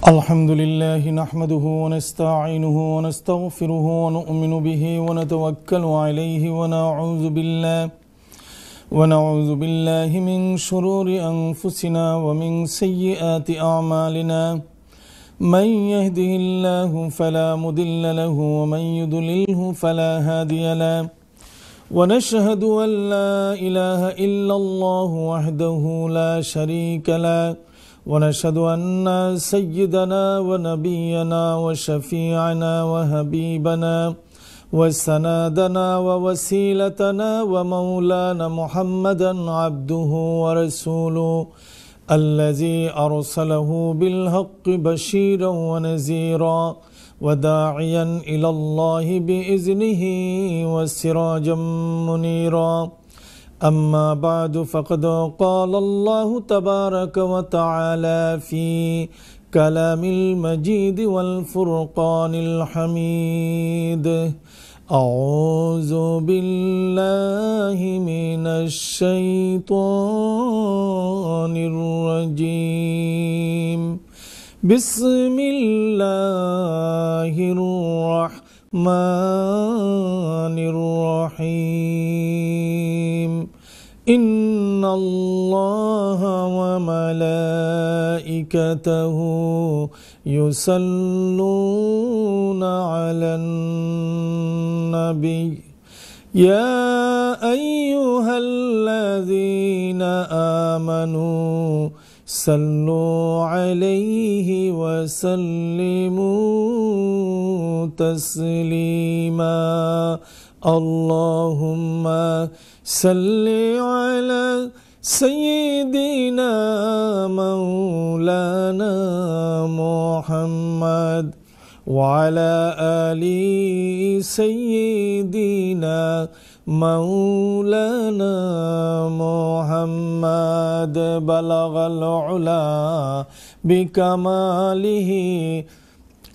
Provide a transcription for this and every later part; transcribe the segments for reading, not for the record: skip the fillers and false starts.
الحمد لله نحمده ونستعينه ونستغفره ونؤمن به ونتوكل عليه ونعوذ بالله من شرور أنفسنا ومن سيئات أعمالنا من يهده الله فلا مضل له ومن يضلله فلا هادي له ونشهد أن لا إله إلا الله وحده لا شريك له ونشهد أن سيدنا ونبينا وشفيعنا وحبيبنا وسندنا ووسيلتنا ومولانا محمدا عبده ورسوله الذي أرسله بالحق بشيرا ونذيرا وداعيا إلى الله بإذنه وسراجا منيرا أما بعد فقد قال الله تبارك وتعالى في كلام المجيد والفرقان الحميد أعوذ بالله من الشيطان الرجيم بسم الله الرحمن الرحيم إن الله وملائكته يصلون على النبي يا أيها الذين آمنوا صلوا عليه وسلموا تسليما اللهم صل على سيدنا مولانا محمد وعلى آل سيدنا مولانا محمد بلغ العلا بكماله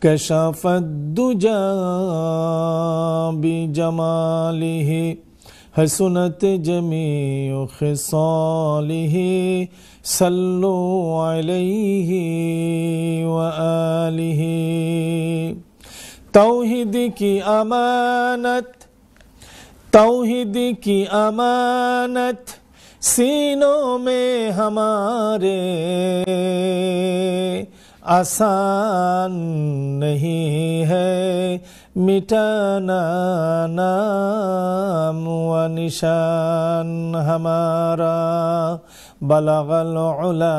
كشف الدجى بجماله حسنت جميع خصاله صلوا عليه وآله तौहीद की अमानत सीनों में हमारे आसान नहीं है मिटाना नाम व निशान हमारा बलगल उला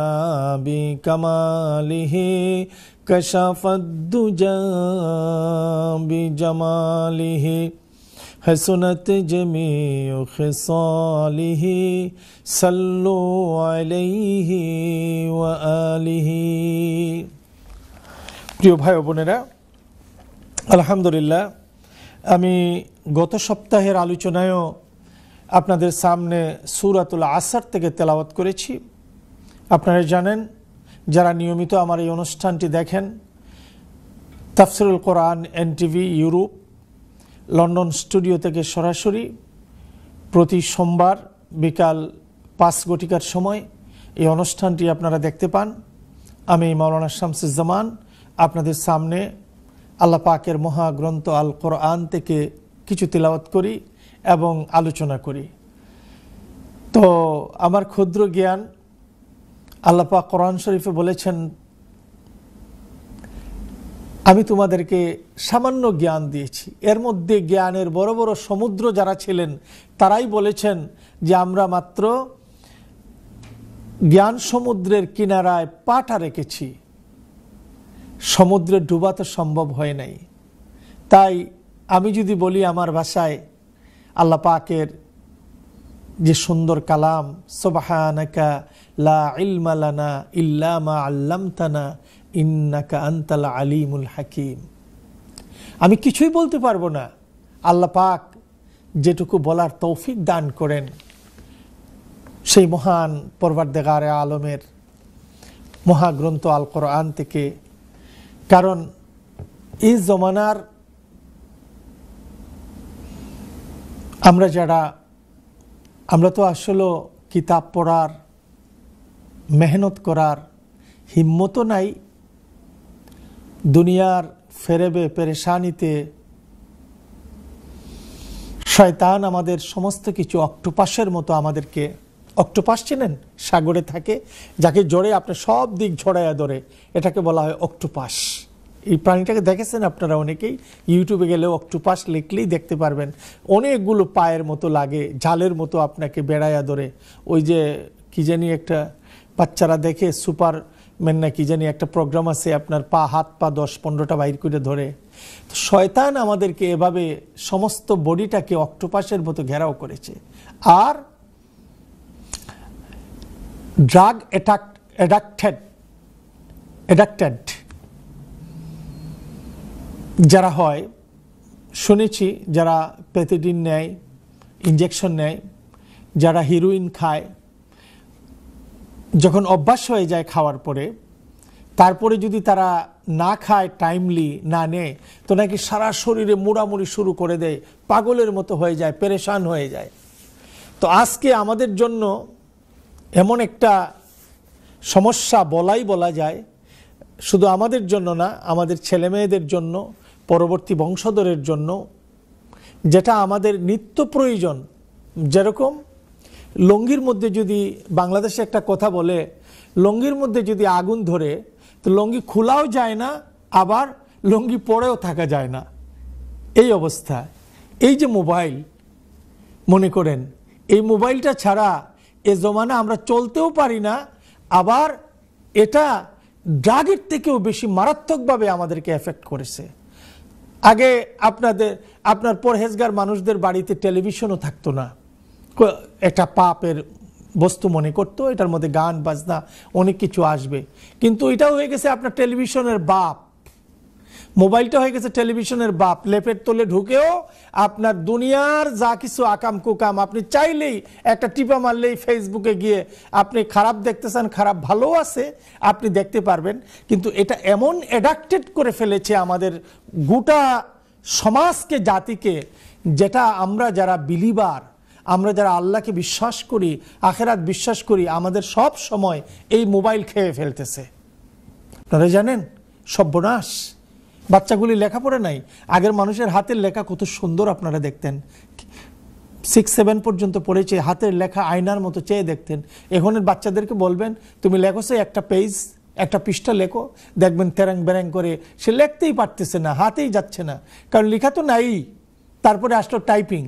बि कमालिही कशफद्दुजा बि जमालिही हसनत जमीउ खिसालिही सल्लु अलैहि व आलिहि। প্রিয় ভাই ও বোনেরা, আলহামদুলিল্লাহ আমি গত সপ্তাহের আলোচনায়ও আপনাদের সামনে সূরাতুল আসর থেকে তেলাওয়াত করেছি। আপনারা জানেন, যারা নিয়মিত আমার এই অনুষ্ঠানটি দেখেন, তাফসিরুল কোরআন এনটিভি ইউরোপ লন্ডন স্টুডিও থেকে সরাসরি প্রতি সোমবার বিকাল 5 ঘটিকার সময় এই অনুষ্ঠানটি আপনারা দেখতে পান। আমি মাওলানা শামসুজ্জামান আপনাদের সামনে আল্লাহ পাকের মহাগ্রন্থ আল কোরআন থেকে কিছু তিলাওয়াত করি এবং আলোচনা করি। তো আমার ক্ষুদ্র জ্ঞান, আল্লাহ পাক কোরআন শরীফে বলেছেন, আমি তোমাদেরকে সামান্য জ্ঞান দিয়েছি। এর মধ্যে জ্ঞানের বড় বড় সমুদ্র যারা ছিলেন তারাই বলেছেন যে আমরা মাত্র জ্ঞান সমুদ্রের কিনারায় পাটা রেখেছি, সমুদ্রে ডুবা তো সম্ভব হয় নাই। তাই আমি যদি বলি আমার ভাষায়, আল্লাহ পাকের যে সুন্দর কালাম, সুবহানাকা লা ইলমা লানা ইল্লা মা আল্লামতানা ইন্নাকা আনতাল আলিমুল হাকিম, আমি কিছুই বলতে পারবো না, আল্লাহ পাক যেটুকু বলার তৌফিক দান করেন সেই মহান পরওয়ারদিগারে আলমের মহাগ্রন্থ আল কোরআন থেকে। কারণ এই জমানার আমরা তো আসলে কিতাব পড়ার মেহনত করার হিম্মতও নাই, দুনিয়ার ফেরেবে পেরেশানিতে শয়তান আমাদের সমস্ত কিছু অক্টোপাসের মতো আমাদেরকে, অক্টোপাস চেনেন, সাগরে থাকে, যাকে জড়ে আপনার সব দিক ঝড়াইয়া ধরে, এটাকে বলা হয় অক্টোপাস। এই প্রাণীটাকে দেখেছেন আপনারা অনেকেই, ইউটিউবে গেলেও অক্টোপাস লিখলেই দেখতে পারবেন। অনেকগুলো পায়ের মতো লাগে, জালের মতো আপনাকে বেড়াইয়া ধরে। ওই যে কি জানি একটা বাচ্চারা দেখে সুপার ম্যান না কি জানি একটা প্রোগ্রাম আছে, আপনার হাত পা 10-15টা বাইর করে ধরে। তো শয়তান আমাদেরকে এভাবে সমস্ত বডিটাকে অক্টোপাসের মতো ঘেরাও করেছে। আর ড্রাগ অ্যাডাক্টেড যারা হয়, শুনেছি যারা প্যাথিডিন নেয়, ইঞ্জেকশন নেয়, যারা হিরোইন খায়, যখন অভ্যাস হয়ে যায় খাওয়ার পরে, তারপরে যদি তারা না খায়, টাইমলি না নেয়, তো নাকি সারা শরীরে মুড়ামুড়ি শুরু করে দেয়, পাগলের মতো হয়ে যায়, পেরেশান হয়ে যায়। তো আজকে আমাদের জন্য এমন একটা সমস্যা বলা যায়, শুধু আমাদের জন্য না, আমাদের ছেলেমেয়েদের জন্য, পরবর্তী বংশধরের জন্য, যেটা আমাদের নিত্য প্রয়োজন। যেরকম লঙ্গির মধ্যে যদি, বাংলাদেশে একটা কথা বলে, লঙ্গির মধ্যে যদি আগুন ধরে তো লঙ্গি খোলাও যায় না, আবার লঙ্গি পরেও থাকা যায় না, এই অবস্থা। এই যে মোবাইল, মনে করেন এই মোবাইলটা ছাড়া এ জমানা আমরা চলতেও পারি না, আবার এটা ড্রাগের থেকেও বেশি মারাত্মকভাবে আমাদেরকে এফেক্ট করেছে। আগে আপনার পরহেজগার মানুষদের বাড়িতে টেলিভিশনও থাকতো না, এটা পাপের বস্তু মনে করতো, এটার মধ্যে গান বাজনা অনেক কিছু আসবে। কিন্তু এটাও হয়ে গেছে আপনার টেলিভিশনের বাপ, মোবাইলটা হয়ে গেছে টেলিভিশনের বাপ। লেপের তলে ঢুকেও আপনার দুনিয়ার যা কিছু আকাম কুকাম আপনি চাইলেই একটা টিপা মারলেই ফেসবুকে গিয়ে আপনি খারাপ দেখতেছেন, খারাপ ভালো আছে, আপনি দেখতে পারবেন। কিন্তু এটা এমন অ্যাডাক্টেড করে ফেলেছে আমাদের গোটা সমাজকে, জাতিকে, যেটা আমরা যারা বিলিভার, আমরা যারা আল্লাহকে বিশ্বাস করি, আখেরাত বিশ্বাস করি, আমাদের সব সময় এই মোবাইল খেয়ে ফেলতেছে। আপনারা জানেন সর্বনাশ, বাচ্চাগুলি লেখাপড়া নাই। আগের মানুষের হাতের লেখা কত সুন্দর আপনারা দেখতেন, 6-7 পর্যন্ত পড়েছে, হাতের লেখা আয়নার মতো চেয়ে দেখতেন। এখনের বাচ্চাদেরকে বলবেন তুমি লেখো সে একটা পেজ, একটা পৃষ্ঠা লেখো, দেখবেন তেরাং বেরাং করে সে লিখতেই পারতেছে না, হাতেই যাচ্ছে না, কারণ লেখা তো নাই। তারপরে আসলো টাইপিং,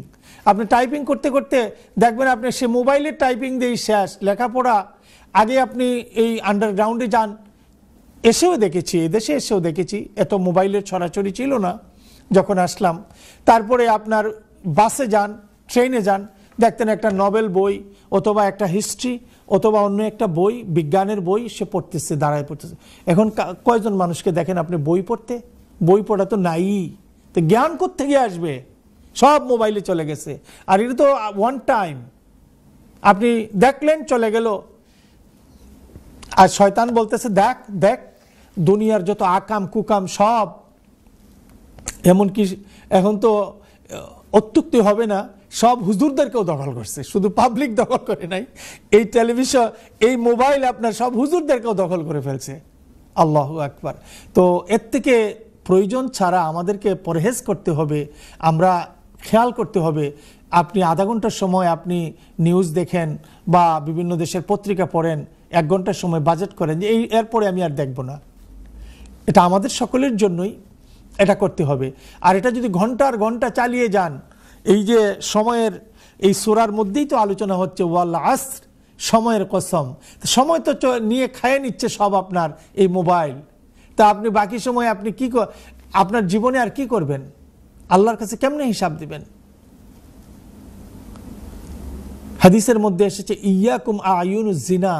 আপনি টাইপিং করতে করতে দেখবেন আপনি সে মোবাইলের টাইপিং দিয়েই শেষ লেখাপড়া। আগে আপনি এই আন্ডারগ্রাউন্ডে যান, এসেও দেখেছি, এদেশে এসেও দেখেছি, এত মোবাইলের ছড়াছড়ি ছিল না যখন আসলাম। তারপরে আপনার বাসে যান, ট্রেনে যান, দেখতেন একটা নভেল বই অথবা একটা হিস্ট্রি অথবা অন্য একটা বই, বিজ্ঞানের বই সে পড়তেছে, দাঁড়ায় পড়তেছে। এখন কয়জন মানুষকে দেখেন আপনি বই পড়তে? বই পড়া তো নাই, তো জ্ঞান কোত্থেকে আসবে? সব মোবাইলে চলে গেছে। আর এটা তো ওয়ান টাইম, আপনি দেখলেন চলে গেল। আর শয়তান বলতেছে দেখ দেখ দুনিয়ার যত আকাম কুকাম সব, এমনকি এখন তো অত্যুক্তি হবে না, সব হুজুরদেরকেও দখল করছে, শুধু পাবলিক দখল করে নাই, এই টেলিভিশন, এই মোবাইল আপনার সব হুজুরদেরকেও দখল করে ফেলছে। আল্লাহু আকবার। তো এর থেকে প্রয়োজন ছাড়া আমাদেরকে পরহেজ করতে হবে, আমরা খেয়াল করতে হবে। আপনি আধা ঘন্টার সময় আপনি নিউজ দেখেন বা বিভিন্ন দেশের পত্রিকা পড়েন, 1 ঘন্টার সময় বাজেট করেন যে এরপরে আমি আর দেখব না। এটা আমাদের সকলের জন্যই এটা করতে হবে। আর এটা যদি ঘন্টার ঘন্টা চালিয়ে যান, এই যে সময়ের, এই সূরার মধ্যেই তো আলোচনা হচ্ছে ওয়াল আসর, সময়ের কসম, সময় তো নিয়ে খাইয়ে নিচ্ছে সব আপনার এই মোবাইল। তা আপনি বাকি সময় আপনি কি আপনার জীবনে আর কি করবেন? আল্লাহর কাছে কেমনে হিসাব দিবেন? হাদিসের মধ্যে এসেছে ইয়াকুম আয়ুনুজ জিনা,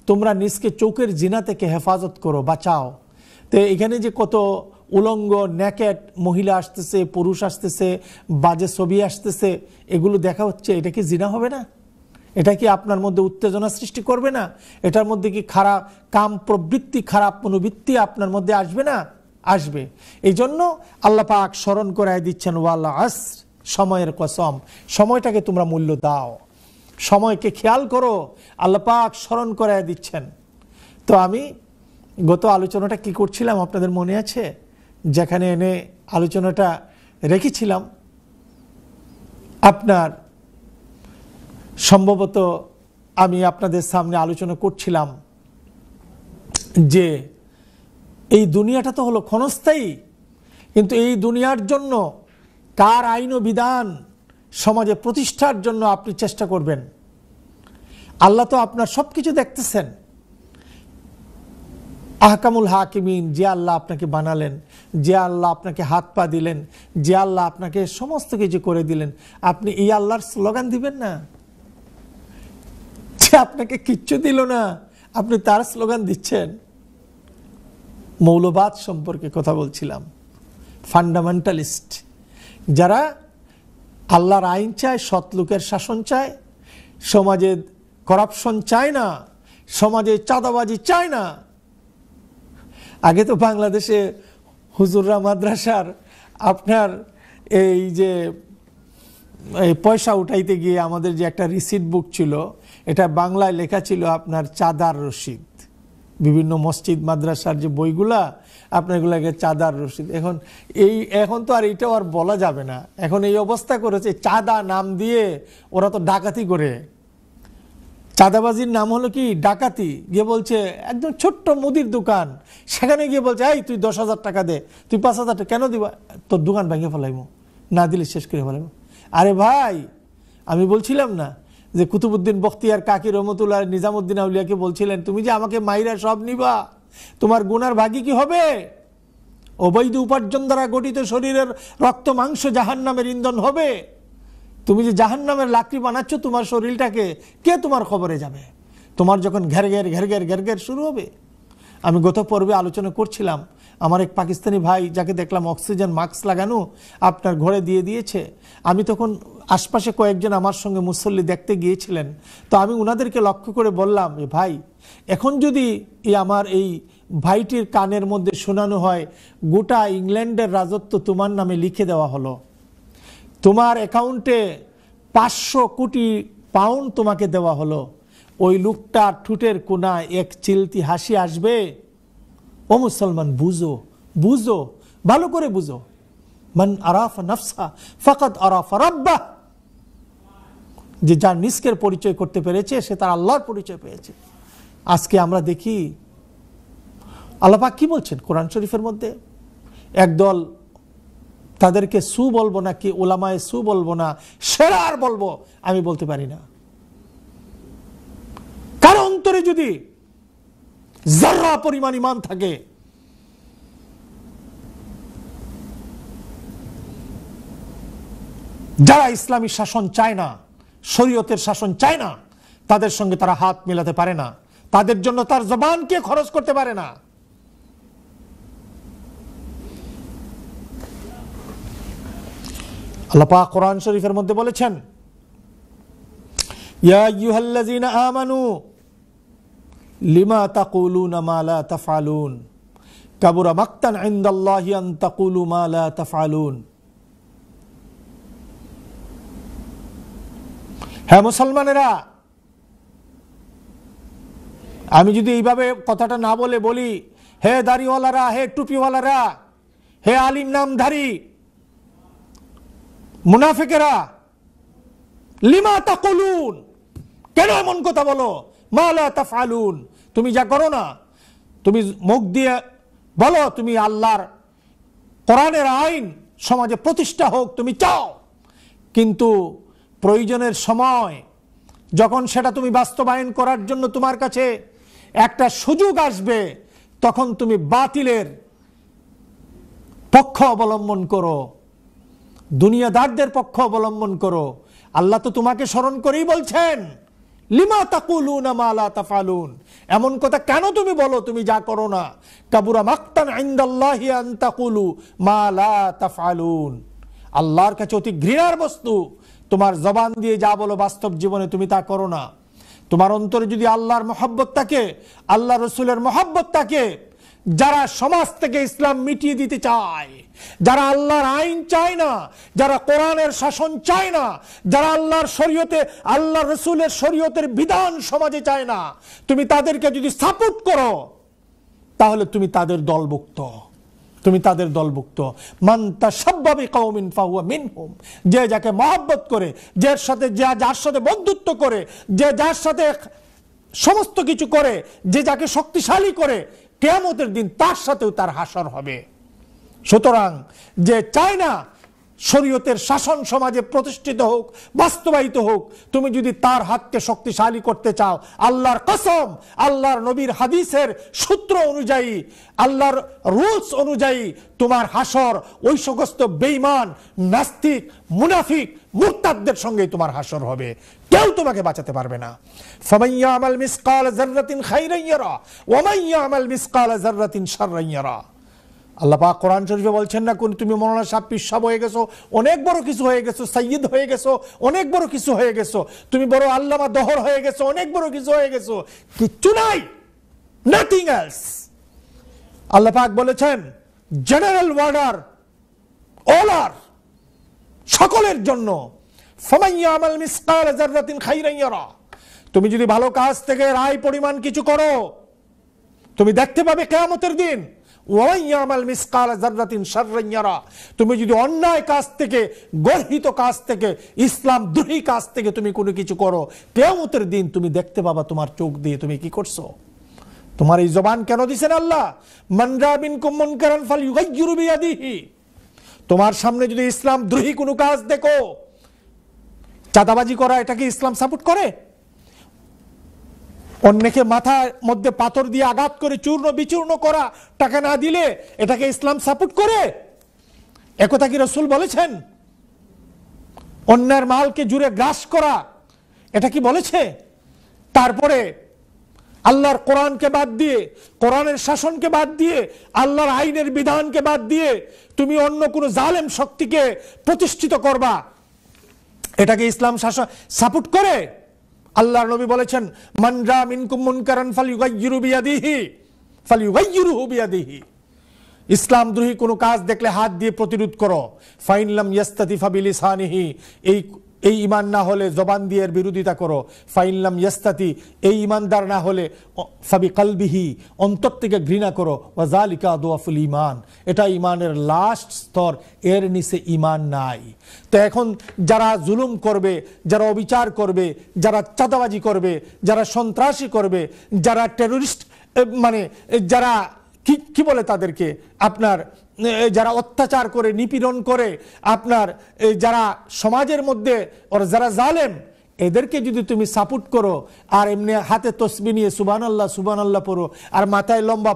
তোমরা নিজকে চোখের জিনা থেকে হেফাজত করো, বাঁচাও। তো এখানে যে কত উলঙ্গ নেকেট মহিলা আসতেছে, পুরুষ আসতেছে, বাজে ছবি আসতেছে, এগুলো দেখা হচ্ছে, এটা কি জিনা হবে না? এটা কি আপনার মধ্যে উত্তেজনা সৃষ্টি করবে না? এটার মধ্যে কি খারাপ কাম প্রবৃত্তি, খারাপ মনোবৃত্তি আপনার মধ্যে আসবে না? আসবে। এই জন্য আল্লাহ পাক স্মরণ করায় দিচ্ছেন ওয়াল আসর, সময়ের কসম, সময়টাকে তোমরা মূল্য দাও, সময়কে খেয়াল করো, আল্লাহ পাক স্মরণ করায় দিচ্ছেন। তো আমি গত আলোচনাটা কি করছিলাম আপনাদের মনে আছে? যেখানে এনে আলোচনাটা রেখেছিলাম, আপনার সম্ভবত আমি আপনাদের সামনে আলোচনা করছিলাম যে এই দুনিয়াটা তো হলো ক্ষণস্থায়ী, কিন্তু এই দুনিয়ার জন্য কার আইন ও বিধান সমাজে প্রতিষ্ঠার জন্য আপনি চেষ্টা করবেন। আল্লাহ তো আপনার সব কিছু দেখতেছেন। আহকামুল হাকিমিন, যে আল্লাহ আপনাকে বানালেন, যে আল্লাহ আপনাকে হাত পা দিলেন, যে আল্লাহ আপনাকে সমস্ত কিছু করে দিলেন, আপনি এই আল্লাহর স্লোগান দিবেন না? যে আপনাকে কিচ্ছু দিল না, আপনি তার স্লোগান দিচ্ছেন। মৌলবাদ সম্পর্কে কথা বলছিলাম। ফান্ডামেন্টালিস্ট, যারা আল্লাহর আইন চায়, সৎ লোকের শাসন চায়, সমাজে করাপশন চায় না, সমাজে চাঁদাবাজি চায় না। আগে তো বাংলাদেশে হুজুররা মাদ্রাসার আপনার এই যে পয়সা উঠাইতে গিয়ে আমাদের যে একটা রিসিট বুক ছিল, এটা বাংলায় লেখা ছিল আপনার চাঁদার রসিদ। বিভিন্ন মসজিদ মাদ্রাসার যে বইগুলা আপনার এগুলাকে চাঁদার রসিদ। এখন তো আর এইটাও আর বলা যাবে না। এখন এই অবস্থা করেছে, চাঁদা নাম দিয়ে ওরা তো ডাকাতি করে। চাঁদাবাজির নাম হলো কি? ডাকাতি। গিয়ে বলছে একদম ছোট্ট মুদির দোকান, সেখানে গিয়ে বলছে এই তুই 10,000 টাকা দে, তুই 5,000 টাকা কেন দিবা? তোর দোকান ভেঙে ফেলাইবো, না দিলে শেষ করে ফেলাইবো। আরে ভাই, আমি বলছিলাম না যে কুতুবউদ্দিন বখতিয়ার কাকি রহমতুল্লাহ নিজামুদ্দিন আউলিয়াকে বলছিলেন, তুমি যে আমাকে মাইরা সব নিবা, তোমার গুনার ভাগী কি হবে? অবৈধ উপার্জন দ্বারা গঠিত শরীরের রক্ত মাংস জাহান্নামের ইন্ধন হবে। তুমি যে জাহান্নামের লাকড়ি বানাচ্ছ তোমার শরীরটাকে, কে তোমার খবরে যাবে? তোমার যখন ঘের ঘের শুরু হবে। আমি গত পর্বে আলোচনা করছিলাম, আমার এক পাকিস্তানি ভাই যাকে দেখলাম অক্সিজেন মাস্ক লাগানো আপনার ঘরে দিয়ে দিয়েছে। আমি তখন আশপাশে কয়েকজন আমার সঙ্গে মুসল্লি দেখতে গিয়েছিলেন, তো আমি উনাদেরকে লক্ষ্য করে বললাম, এ ভাই, এখন যদি আমার এই ভাইটির কানের মধ্যে শোনানো হয় গোটা ইংল্যান্ডের রাজত্ব তোমার নামে লিখে দেওয়া হলো, তোমার অ্যাকাউন্টে 500 কোটি পাউন্ড তোমাকে দেওয়া হলো, ওই লোকটার ঠুটের কোনায় এক চিলতি হাসি আসবে? ও মুসলমান, বুঝো, বুঝো, ভালো করে বুঝো। মান আরাফা নাফসা ফাকাদ আরাফা রাব্বাহ। যে যার নিজের পরিচয় করতে পেরেছে সে তার আল্লাহর পরিচয় পেয়েছে। আজকে আমরা দেখি আল্লাহ পাক কি বলছেন কোরআন শরীফের মধ্যে, একদল তাদেরকে সু বলবো না কি উলামায়ে সু বলবো না, সেরার বলবো, আমি বলতে পারি না। কার অন্তরে যদি যারা পরিমাণ ঈমান থাকে, যারা ইসলামী শাসন চায় না, শরীয়তের শাসন চায় না, তাদের সঙ্গে তারা হাত মেলাতে পারে না, তাদের জন্য তার জবানকে খরচ করতে পারে না। আল্লাহ পাক কোরআন শরীফের মধ্যে বলেছেন, ইয়া আইয়ুহাল্লাযীনা আমানু লিমা তাকুলুনা মা লা তাফআলুন কাবুরা মাকতান ইনদাল্লাহি আন তাকুলু মা লা তাফআলুন। হ্যাঁ মুসলমানেরা, আমি যদি এইভাবে কথাটা না বলে বলি, হে দাড়িওয়ালারা, হে টুপিওয়ালারা, হে আলিম নামধারী মুনাফিকেরা, লিমা তাকুলুন, কেন এমন কথা বলো? মা লা তাফআলুন, তুমি যা করো না। তুমি মুখ দিয়ে বলো তুমি আল্লাহর কোরআনের আইন সমাজে প্রতিষ্ঠা হোক তুমি চাও, কিন্তু প্রয়োজনের সময় যখন সেটা তুমি বাস্তবায়ন করার জন্য তোমার কাছে একটা সুযোগ আসবে, তখন তুমি বাতিলের পক্ষ অবলম্বন করো, দুনিয়াদারদের পক্ষ অবলম্বন করো। আল্লাহ তো তোমাকে স্মরণ করেই বলছেন, লিমা তাকুলুনা মা লা তাফআলুন, এমন কথা কেন তুমি বলো তুমি যা করো না। কাবুরা মাকতান ইনদাল্লাহি আন তাকুলু মা লা তাফআলুন, আল্লাহর কাছে অতি ঘৃণার বস্তু তোমার জবান দিয়ে যা বলো বাস্তব জীবনে তুমি তা করো না। তোমার অন্তরে যদি আল্লাহর মহব্বত থাকে, আল্লাহ রসুলের মহব্বত থাকে, যারা সমাজ থেকে ইসলাম মিটিয়ে দিতে চায়, যারা আল্লাহর আইন চায় না, যারা কোরআনের শাসন চায় না, যারা আল্লাহর শরীয়তে আল্লাহ রসুলের শরীয়তের বিধান সমাজে চায় না, তুমি তাদেরকে যদি সাপোর্ট করো, তাহলে তুমি তাদের দলভুক্ত, তুমি তাদের দলভুক্ত। মান তাশাব্বা বিকওমিন ফাহুয়া মিনহুম, যে যাকে মহব্বত করে, যার সাথে বন্ধুত্ব করে, যার সাথে সমস্ত কিছু করে, যাকে শক্তিশালী করে, কিয়ামতের দিন তার সাথেও তার হাসর হবে। সুতরাং যে চায় না শরীয়তের শাসন সমাজে প্রতিষ্ঠিত হোক, বাস্তবায়িত হোক, তুমি যদি তার হাতকে শক্তিশালী করতে চাও, আল্লাহর কসম, আল্লাহর নবীর হাদিসের সূত্র অনুযায়ী, আল্লাহর রুলস অনুযায়ী তোমার হাসর ওই সমস্ত বেঈমান, নাস্তিক, মুনাফিক, মুরতাদদের সঙ্গেই তোমার হাসর হবে। কেউ তোমাকে বাঁচাতে পারবে না। ফামান ইয়ামাল মিসকাল যাররাতিন খাইরান ইয়ারা ওয়া মান ইয়ামাল মিসকাল যাররাতিন শাররান ইয়ারা। আল্লাহ পাক কোরআন শরীফে বলছেন না, কোন তুমি মৌলানা সাহেব, পীর সাহেব হয়ে গেছো, অনেক বড় কিছু হয়ে গেছো, সাইয়্যিদ হয়ে গেছো, অনেক বড় কিছু হয়ে গেছো, তুমি বড় আল্লামা দহর হয়ে গেছো, অনেক বড় কিছু হয়ে গেছো, কিচ্ছু নাই, নাথিং এলস। আল্লাহ পাক বলেছেন জেনারেল ওয়ার্ডার, অলার, সকলের জন্য। ফামান ইয়ামাল মিসকাল যাররাতিন খাইরান ইয়ারা, তুমি যদি ভালো কাজ থেকে রায় পরিমাণ কিছু করো, তুমি দেখতে পাবে কিয়ামতের দিন। ওয়ামান ইয়ামাল মিসকাল যাররাতিন শাররান ইয়ারা, তুমি যদি অন্যায় কাজ থেকে, গর্হিত কাজ থেকে, ইসলাম দ্রোহী কাজ থেকে তুমি কোনো কিছু করো, কিয়ামতের দিন তুমি দেখতে পাবা তোমার চোখ দিয়ে তুমি কি করছো। তোমার এই জবান কেন দিছেন আল্লাহ? মান রা মিনকুম মুনকারান ফালইউগাইয়িরু বিয়াদিহি, তোমার সামনে যদি ইসলাম দ্রোহী কোনো কাজ দেখো, চাঁদাবাজি করা, এটাকে ইসলাম সাপোর্ট করে? অন্যকে মাথার মধ্যে পাথর দিয়ে আঘাত করে চূর্ণ বিচূর্ণ করা, টাকা না দিলে, এটাকে ইসলাম সাপোর্ট করে? একথা কি রাসূল বলেছেন? অন্যের মালকে জুড়ে গ্রাস করা, এটা কি বলেছে? তারপরে আল্লাহর কোরআনকে বাদ দিয়ে, কোরআনের শাসনকে বাদ দিয়ে, আল্লাহর আইনের বিধানকে বাদ দিয়ে তুমি অন্য কোনো জালেম শক্তিকে প্রতিষ্ঠিত করবা, এটাকে ইসলাম শাসন সাপোর্ট করে? আল্লাহর নবী বলেছেন মান রা মিনকুম মুনকারান ফালইউগাইয়িরুহু বিয়াদিহি, ইসলাম দ্রোহী কোনো কাজ দেখলে হাত দিয়ে প্রতিরোধ করো। ফাইন লাম ইয়াস্তাতি ফাবিলিসানিহি, এই ঈমান না হলে জবান দিয়ে এর বিরোধিতা করো। ফাইন লাম ইয়াস্তাতি, এই ঈমানদার না হলে ফাবিকলবিহি, অন্তর থেকে ঘৃণা করো। ওয়া যালিকা আদওয়াফুল ঈমান, এটা ঈমানের লাস্ট স্তর, এর নিচে ঈমান নাই। তো এখন যারা জুলুম করবে, যারা অবিচার করবে, যারা চাঁদাবাজি করবে, যারা সন্ত্রাসী করবে, যারা টেররিস্ট, মানে যারা কি বলে তাদেরকে, আপনার যারা অত্যাচার করে, নিপীড়ন করে, আপনার যারা সমাজের মধ্যে ওর যারা জালেম, এদেরকে যদি তুমি সাপোর্ট করো, আর এমনি হাতে তসবিহ নিয়ে সুবহানাল্লাহ সুবহানাল্লাহ পড়ো, আর মাথায় লম্বা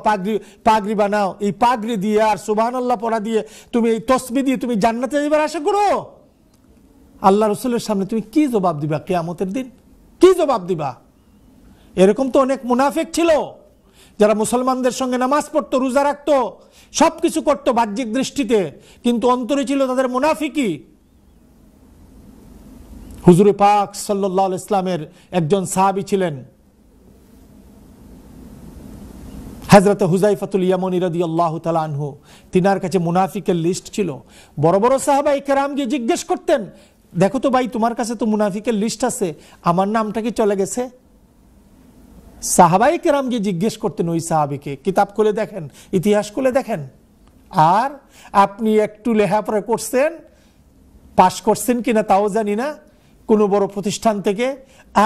পাগড়ি বানাও, এই পাগড়ি দিয়ে আর সুবহানাল্লাহ পড়া দিয়ে তুমি এই তসবিহ দিয়ে তুমি জান্নাতে যাবার আশা করো, আল্লাহ রাসূলের সামনে তুমি কি জবাব দিবা কিয়ামতের দিন? কি জবাব দিবা? এরকম তো অনেক মুনাফিক ছিল, যারা মুসলমানদের সঙ্গে নামাজ পড়তো, রোজা রাখতো, সবকিছু করতো বাহ্যিক দৃষ্টিতে, কিন্তু অন্তরে ছিল তাদের মুনাফিকি। হুজুর পাক সাল্লাল্লাহু আলাইহি ইসলামের একজন সাহাবী ছিলেন হযরত হুযায়ফাতুল ইয়ামানী রাদিয়াল্লাহু তাআলা আনহু, তিনার কাছে মুনাফিকের লিস্ট ছিল। বড় বড় সাহাবায়ে কেরাম গিয়ে জিজ্ঞেস করতেন, দেখো তো ভাই, তোমার কাছে তো মুনাফিকের লিস্ট আছে, আমার নামটা কি চলে গেছে? সাহাবায়ে কেরাম গিয়ে জিজ্ঞেস করতেন ওই সাহাবীকে, কিতাব খুলে দেখেন, ইতিহাস খুলে দেখেন। আর আপনি একটু লেখাপড়া করছেন, পাশ করছেন কিনা তাও জানি না, কোনো বড় প্রতিষ্ঠান থেকে,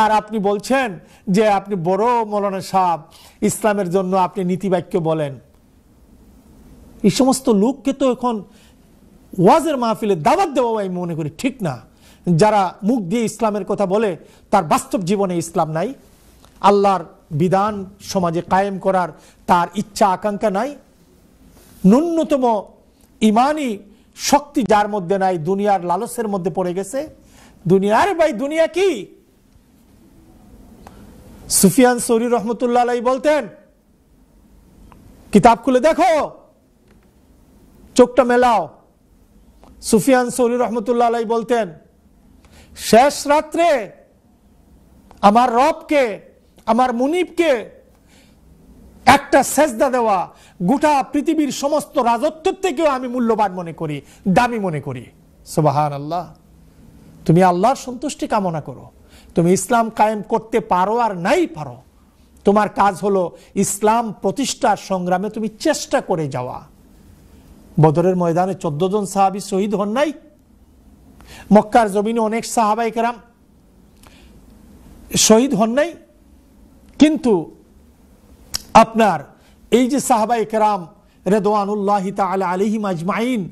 আর আপনি বলছেন যে আপনি বড় মৌলানা সাহেব, ইসলামের জন্য আপনি নীতিবাক্য বলেন। এই সমস্ত লোককে তো এখন ওয়াজের মাহফিলে দাওয়াত দেওয়া আমি মনে করি ঠিক না। যারা মুখ দিয়ে ইসলামের কথা বলে, তার বাস্তব জীবনে ইসলাম নাই, আল্লাহর বিধান সমাজে কায়েম করার তার ইচ্ছা আকাঙ্ক্ষা নাই, ন্যূনতম ইমানি শক্তি যার মধ্যে নাই, দুনিয়ার লালসের মধ্যে পড়ে গেছে। দুনিয়ার ভাই, দুনিয়া কি? সুফিয়ান সৌরি রহমতুল্লাহ আলাইহি বলতেন, কিতাব খুলে দেখো, চোখটা মেলাও। সুফিয়ান সৌরি রহমতুল্লাহ আলাইহি বলতেন, শেষ রাত্রে আমার রবকে, আমার মুনিবকে একটা সেজদা দেওয়া গোটা পৃথিবীর সমস্ত রাজত্বের থেকেও আমি মূল্যবান মনে করি, দামি মনে করি। সুবহানাল্লাহ। তুমি আল্লাহর সন্তুষ্টি কামনা করো, তুমি ইসলাম কায়েম করতে পারো আর নাই পারো, তোমার কাজ হলো ইসলাম প্রতিষ্ঠার সংগ্রামে তুমি চেষ্টা করে যাওয়া। বদরের ময়দানে 14 জন সাহাবী শহীদ হন নাই? মক্কার জমিনে অনেক সাহাবায়ে কেরাম শহীদ হন নাই? কিন্তু আপনার এই যে সাহাবায়ে কেরাম রিদওয়ানুল্লাহি তাআলা আলাইহিম আজমাইন,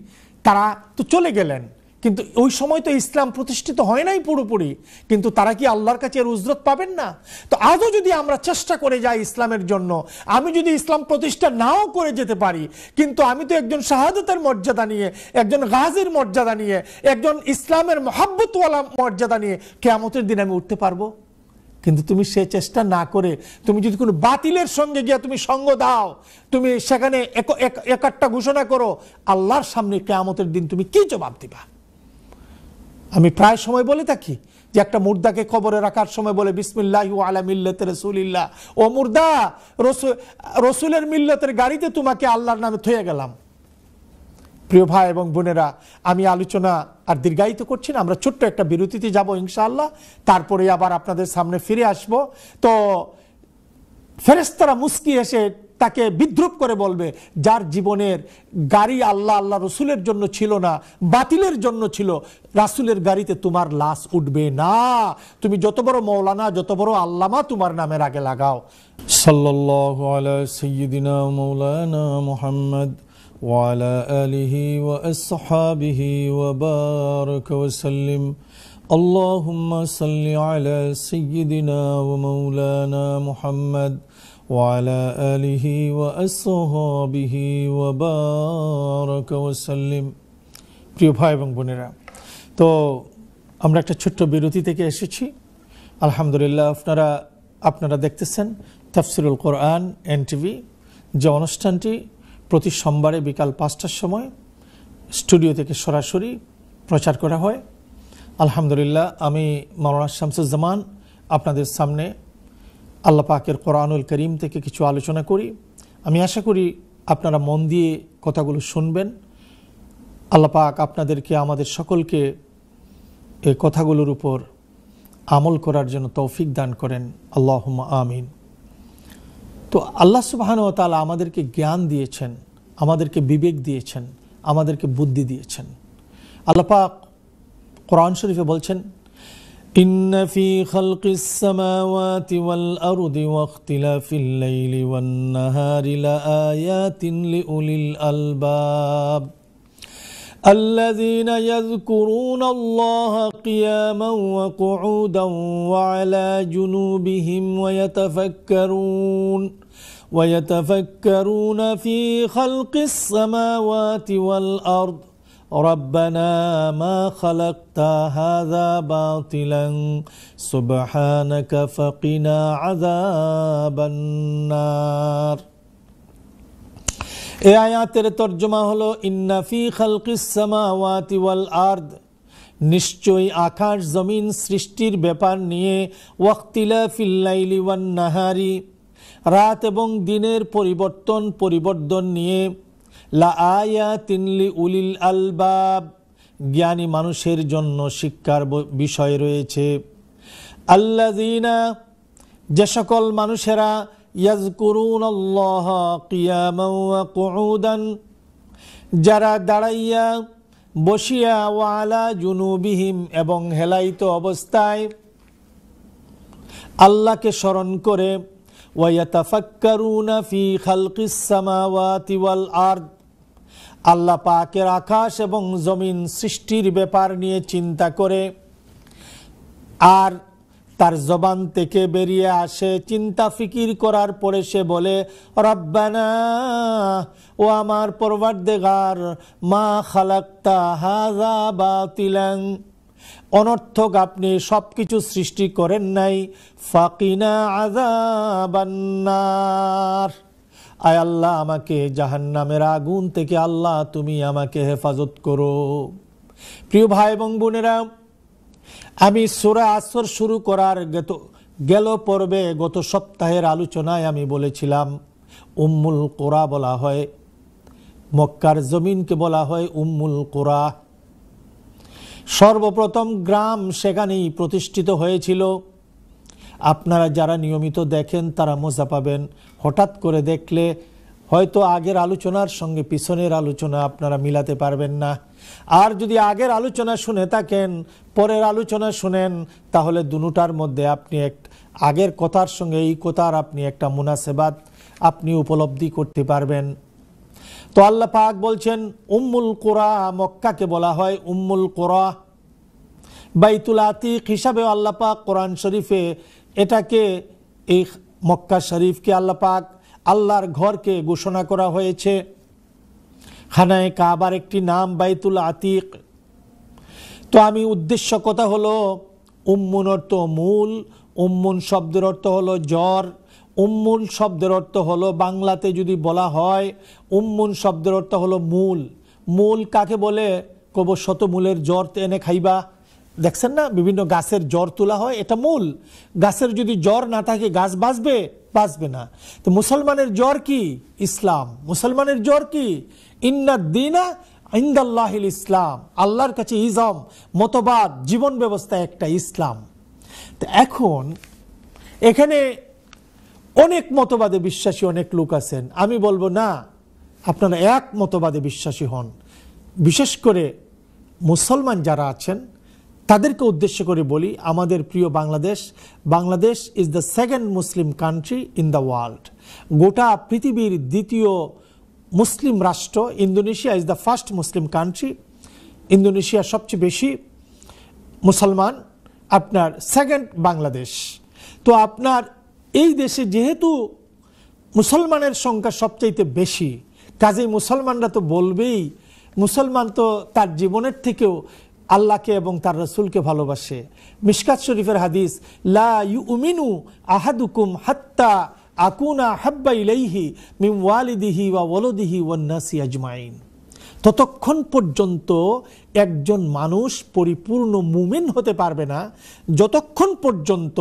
তারা তো চলে গেলেন, কিন্তু ওই সময় তো ইসলাম প্রতিষ্ঠিত হয় নাই পুরোপুরি, কিন্তু তারা কি আল্লাহর কাছে এর উজরত পাবেন না? তো আজও যদি আমরা চেষ্টা করে যাই ইসলামের জন্য, আমি যদি ইসলাম প্রতিষ্ঠা নাও করে যেতে পারি, কিন্তু আমি তো একজন শাহাদাতের মর্যাদা নিয়ে, একজন গাজীর মর্যাদা নিয়ে, একজন ইসলামের মহব্বতওয়ালা মর্যাদা নিয়ে কিয়ামতের দিন আমি উঠতে পারবো। কিন্তু তুমি সে চেষ্টা না করে তুমি যদি কোনো বাতিলের সঙ্গে গিয়ে তুমি সঙ্গ দাও, তুমি সেখানে একটা ঘোষণা করো, আল্লাহর সামনে কিয়ামতের দিন তুমি কি জবাব দিবা? আমি প্রায় সময় বলে থাকি যে একটা মুর্দাকে কবরে রাখার সময় বলে বিসমিল্লাহি ওয়া আলা মিল্লাতি রাসূলিল্লাহ, ও মুর্দা, রসুলের মিল্লাতের গাড়িতে তোমাকে আল্লাহর নামে থয়ে গেলাম। প্রিয় ভাই এবং বোনেরা, আমি আলোচনা আর দীর্ঘায়িত করছি না, আমরা ছোট্ট একটা বিরতিতে যাব ইনশাআল্লাহ, তারপরে আবার আপনাদের সামনে ফিরে আসব। তো ফেরেশতারা মুস্কি এসে তাকে বিদ্রুপ করে বলবে, যার জীবনের গাড়ি আল্লাহ রসুলের জন্য ছিল না, বাতিলের জন্য ছিল, রাসূলের গাড়িতে তোমার লাশ উঠবে না। তুমি যত বড় মৌলানা, যত বড় আল্লামা তোমার নামের আগে লাগাও। সাল্লাল্লাহু আলা সাইয়্যিদিনা মাওলানা মুহাম্মদ ওয়া আলা আলিহি ওয়া আসহাবিহি ওয়া বারাকা ওয়া সাল্লিম। আল্লাহুম্মা সাল্লি আলা সাইয়্যিদিনা ওয়া মাওলানা মুহাম্মদ وعلى آله وأصحابه وبارك وسلم। প্রিয় ভাই এবং বোনেরা, তো আমরা একটা ছোট্ট বিরতি থেকে এসেছি। আলহামদুলিল্লাহ, আপনারা দেখতেছেন তাফসিরুল কোরআন এনটিভি, যে অনুষ্ঠানটি প্রতি সোমবারে বিকাল 5টার সময় স্টুডিও থেকে সরাসরি প্রচার করা হয়। আলহামদুলিল্লাহ, আমি মাওলানা শামসুজ্জামান আপনাদের সামনে আল্লাহ পাকের কোরআনুল করিম থেকে কিছু আলোচনা করি। আমি আশা করি আপনারা মন দিয়ে কথাগুলো শুনবেন। আল্লাহ পাক আপনাদেরকে, আমাদের সকলকে এই কথাগুলোর উপর আমল করার জন্য তৌফিক দান করেন, আল্লাহুম্মা আমিন। তো আল্লাহ সুবহানাহু ওয়া তাআলা আমাদেরকে জ্ঞান দিয়েছেন, আমাদেরকে বিবেক দিয়েছেন, আমাদেরকে বুদ্ধি দিয়েছেন। আল্লাহ পাক কোরআন শরীফে বলছেন, إن في خلق السماوات والأرض واختلاف الليل والنهار لآيات لأولي الألباب الذين يذكرون الله قياما وقعودا وعلى جنوبهم ويتفكرون في خلق السماوات والأرض ربنا ما خلقت هذا باطلا سبحانك فقنا عذاب النار। এই আয়াতের তরজমা হলো, ইন্না ফি খালকিস সামাওয়াতি ওয়াল আরদ, নিশ্চয়ই আকাশ জমিন সৃষ্টির ব্যাপার নিয়ে, ওয়াখতিলাফিল লাইলি ওয়ান নাহারি, রাত এবং দিনের পরিবর্তন নিয়ে, লা আয়াতিন লিউলিল আলবাব, জ্ঞানী মানুষের জন্য শিক্ষার বিষয় রয়েছে। আল্লাযীনা, যে সকল মানুষেরা, ইয়াযকুরুনাল্লাহ কিয়ামান ওয়া কুউদান, যারা দাঁড়াইয়া, বসিয়া, ওয়া আলা জুনুবিহিম, এবং হেলায়িত অবস্থায় আল্লাহকে স্মরণ করে, ওয়া ইয়াতাফাক্কারুনা ফি খালকিস সামাওয়াতি ওয়াল আরদ, আল্লাহ পাকের আকাশ এবং জমিন সৃষ্টির ব্যাপার নিয়ে চিন্তা করে, আর তার জবান থেকে বেরিয়ে আসে চিন্তা ফিকির করার পরে সে বলে, রব্বানা, ও আমার পরওয়ারদিগার, মা খালাকতা হাযা বাতিলান, অনর্থক আপনি সবকিছু সৃষ্টি করেন নাই, ফাকিনা আযাবান নার, আয় আল্লাহ আমাকে জাহান্নামের আগুন থেকে আল্লাহ তুমি আমাকে হেফাজত করো। প্রিয় ভাই এবং বোনেরা, আমি সূরা আসর শুরু করার গেল পর্বে, গত সপ্তাহের আলোচনায় আমি বলেছিলাম, উম্মুল কুরা বলা হয়, মক্কার জমিনকে বলা হয় উম্মুল কুরা। সর্বপ্রথম গ্রাম সেখানেই প্রতিষ্ঠিত হয়েছিল। আপনারা যারা নিয়মিত দেখেন তারা মজা পাবেন, হঠাৎ করে দেখলে হয়তো আগের আলোচনার সঙ্গে পিছনের আলোচনা আপনারা মিলাতে পারবেন না। আর যদি আগের আলোচনা শুনে থাকেন, পরের আলোচনা শুনেন, তাহলে দুটার মধ্যে আপনি আগের কথার সঙ্গে এই কথার আপনি একটা মুনাসেবাত আপনি উপলব্ধি করতে পারবেন। তো আল্লাহ পাক বলছেন উম্মুল কুরা, মক্কাকে বলা হয় উম্মুল কুরা। বাইতুল আতিক হিসাবে আল্লাহ পাক কোরআন শরীফে এটাকে, এই মক্কা শরীফকে আল্লাহ পাক আল্লাহর ঘরকে ঘোষণা করা হয়েছে। খানায়ে কাবার একটি নাম বাইতুল আতিক। তো আমি উদ্দেশ্য কথা হলো, উম্মুন অর্থ মূল, উম্মুন শব্দের অর্থ হলো জ্বর, উম্মুল শব্দের অর্থ হলো বাংলাতে যদি বলা হয় উম্মুন শব্দের অর্থ হলো মূল। মূল কাকে বলে? কব শতমূলের জ্বর এনে খাইবা, দেখছেন না বিভিন্ন গাছের জ্বর তোলা হয়, এটা মূল। গাছের যদি জ্বর না থাকে গাছ বাঁচবে? বাঁচবে না। তো মুসলমানের জ্বর কি? ইসলাম। মুসলমানের জ্বর কি? ইন্নাদ-দীনা ইনদাল্লাহিল ইসলাম, আল্লাহর কাছে ইজম, মতবাদ, জীবন ব্যবস্থা একটা ইসলাম। তো এখন এখানে অনেক মতবাদে বিশ্বাসী অনেক লোক আছেন। আমি বলবো না, আপনারা এক মতবাদে বিশ্বাসী হন। বিশেষ করে মুসলমান যারা আছেন তাদেরকে উদ্দেশ্য করে বলি, আমাদের প্রিয় Bangladesh, Bangladesh is the second Muslim country in the world. গোটা পৃথিবীর দ্বিতীয় মুসলিম রাষ্ট্র। Indonesia is the first Muslim country. Indonesia সবচেয়ে বেশি মুসলমান, আপনার সেকেন্ড বাংলাদেশ। তো আপনার এই দেশে যেহেতু মুসলমানের সংখ্যা সবচাইতে বেশি, কাজেই মুসলমানরা তো বলবেই, মুসলমান তো তার জীবনের থেকেও আল্লাহকে এবং তার রাসূলকে ভালোবাসে। মিশকাত শরীফের হাদিস, লা ইউমিনু আহাদুকুম হাত্তা আকুনা হাব্বা ইলাইহি মিন ওয়ালিদিহি ওয়া ওয়ালাদিহি ওয়ান নাসি আজমাইন। ততক্ষণ পর্যন্ত একজন মানুষ পরিপূর্ণ মুমিন হতে পারবে না যতক্ষণ পর্যন্ত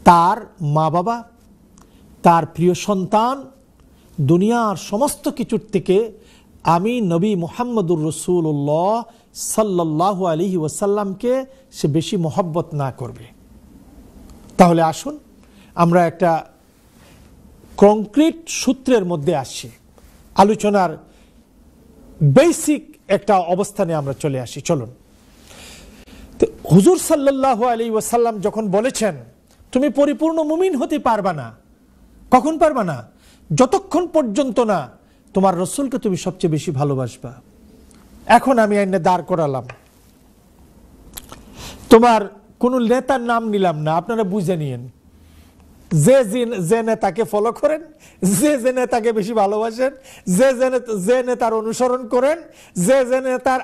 তার মা বাবা, তার প্রিয় সন্তান, দুনিয়ার সমস্ত কিছুর থেকে আমি নবী মুহাম্মদুর রাসূলুল্লাহ সাল্লাল্লাহু আলাইহি ওয়াসাল্লামকে সে বেশি মহব্বত না করবে। তাহলে আসুন আমরা একটা কংক্রিট সূত্রের মধ্যে আসি, আলোচনার বেসিক একটা অবস্থানে আমরা চলে আসি। চলুন, হুজুর সাল্লাল্লাহু আলাইহি ওয়াসাল্লাম যখন বলেছেন তুমি পরিপূর্ণ মুমিন হতে পারবা না, কখন পারবা না? যতক্ষণ পর্যন্ত না তোমার রাসূলকে তুমি সবচেয়ে বেশি ভালোবাসবা। এখন আমি আইনে দাঁড় করালাম, তোমার কোন নেতার নাম নিলাম না, আপনারা বুঝে নিয়েন। যে নেতাকে ফলো করেন, যে নেতাকে বেশি ভালোবাসেন, যে নেতার অনুসরণ করেন, যে নেতার